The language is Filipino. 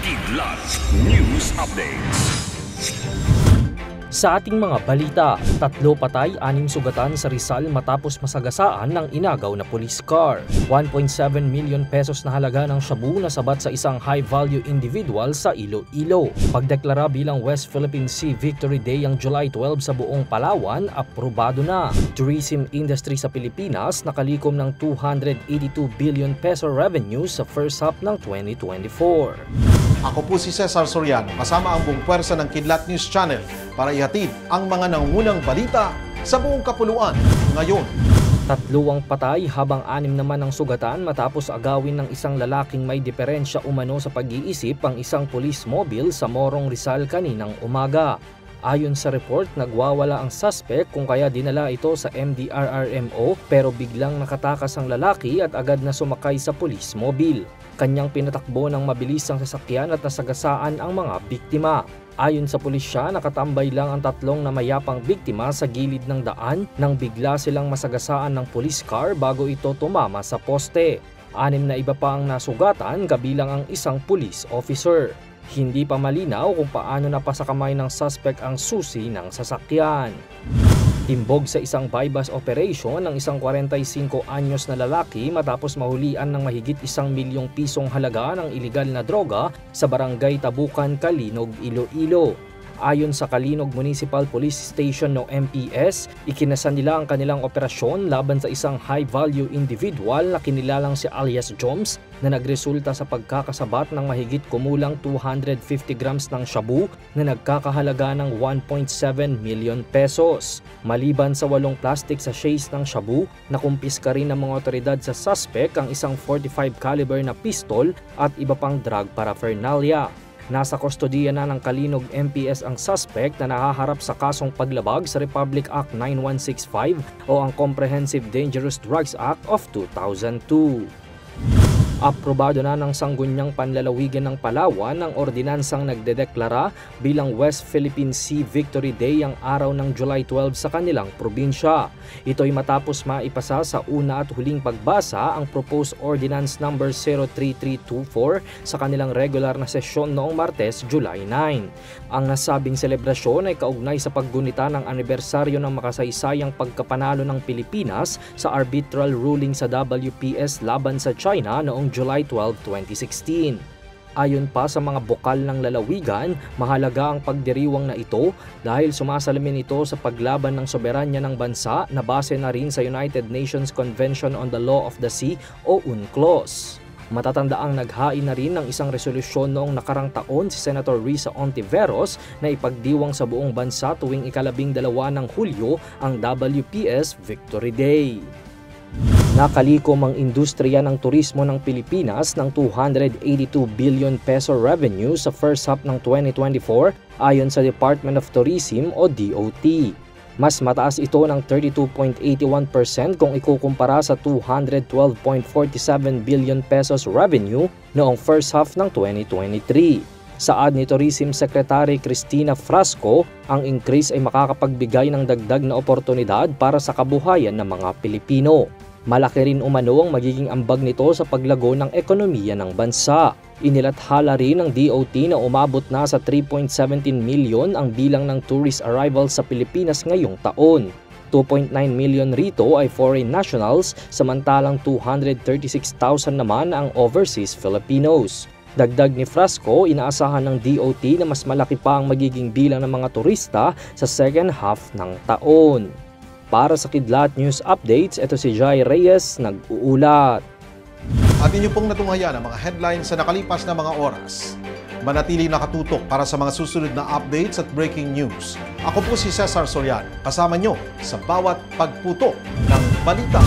Kidlat News Updates. Sa ating mga balita, 3 patay, 6 sugatan sa Rizal matapos masagasaan ng inagaw na police car. 1.7 million pesos na halaga ng shabu na sabat sa isang high-value individual sa Iloilo. Pagdeklara bilang West Philippine Sea Victory Day ang July 12 sa buong Palawan, aprobado na. Tourism industry sa Pilipinas nakalikom ng 282 billion peso revenue sa first half ng 2024. Ako po si Cesar Soriano, kasama ang buong pwersa ng Kidlat News Channel para ihatid ang mga nangungunang balita sa buong kapuluan ngayon. 3 ang patay habang 6 naman ang sugatan matapos agawin ng isang lalaking may diferensya umano sa pag-iisip ang isang police mobile sa Morong Rizal kaninang umaga. Ayon sa report, nagwawala ang suspect kung kaya dinala ito sa MDRRMO pero biglang nakatakas ang lalaki at agad na sumakay sa police mobile. Kanyang pinatakbo ng mabilis ang sasakyan at nasagasaan ang mga biktima. Ayon sa pulisya, nakatambay lang ang 3 na mayapang biktima sa gilid ng daan nang bigla silang masagasaan ng police car bago ito tumama sa poste. 6 na iba pa ang nasugatan kabilang ang isang police officer. Hindi pa malinaw kung paano napasa kamay ng suspect ang susi ng sasakyan. Timbog sa isang bypass operation ng isang 45 anyos na lalaki matapos mahulian ng mahigit 1 milyong pisong halaga ng iligal na droga sa barangay Tabukan, Kalinog, Iloilo. Ayon sa Kalinog Municipal Police Station o MPS, ikinasan nila ang kanilang operasyon laban sa isang high-value individual na kinilalang si alias Joms na nagresulta sa pagkakasabat ng mahigit kumulang 250 grams ng shabu na nagkakahalaga ng 1.7 million pesos. Maliban sa 8 plastic sachets ng shabu, nakumpiska rin ng mga otoridad sa suspect ang isang 45 caliber na pistol at iba pang drug paraphernalia. Nasa kustodiya na ng Kalinog MPS ang suspect na nahaharap sa kasong paglabag sa Republic Act 9165 o ang Comprehensive Dangerous Drugs Act of 2002. Aprobado na ng Sangguniang Panlalawigan ng Palawan ang ordinansang nagdedeklara bilang West Philippine Sea Victory Day ang araw ng July 12 sa kanilang probinsya. Ito'y matapos maipasa sa una at huling pagbasa ang Proposed Ordinance No. 03324 sa kanilang regular na sesyon noong Martes, July 9. Ang nasabing selebrasyon ay kaugnay sa paggunita ng anibersaryo ng makasaysayang pagkapanalo ng Pilipinas sa arbitral ruling sa WPS laban sa China noong July 12, 2016. Ayon pa sa mga bokal ng lalawigan, mahalaga ang pagdiriwang na ito dahil sumasalamin ito sa paglaban ng soberanya ng bansa na base na rin sa United Nations Convention on the Law of the Sea o UNCLOS. Matatandaang naghain na rin ng isang resolusyon noong nakarang taon si Senator Risa Ontiveros na ipagdiwang sa buong bansa tuwing ika-12 ng Hulyo ang WPS Victory Day. Nakalikom ang industriya ng turismo ng Pilipinas ng 282 billion peso revenue sa first half ng 2024 ayon sa Department of Tourism o DOT. Mas mataas ito ng 32.81% kung ikukumpara sa 212.47 billion pesos revenue noong first half ng 2023. Saad ni Tourism Secretary Cristina Frasco, ang increase ay makakapagbigay ng dagdag na oportunidad para sa kabuhayan ng mga Pilipino. Malaki rin umano ang magiging ambag nito sa paglago ng ekonomiya ng bansa. Inilathala rin ng DOT na umabot na sa 3.17 million ang bilang ng tourist arrivals sa Pilipinas ngayong taon. 2.9 million rito ay foreign nationals, samantalang 236,000 naman ang overseas Filipinos. Dagdag ni Frasco, inaasahan ng DOT na mas malaki pa ang magiging bilang ng mga turista sa second half ng taon. Para sa Kidlat News Updates, ito si Jai Reyes, nag-uulat. At inyo pong natunghayan ang mga headlines sa nakalipas na mga oras. Manatili nakatutok para sa mga susunod na updates at breaking news. Ako po si Cesar Soriano, kasama nyo sa bawat pagputok ng balita.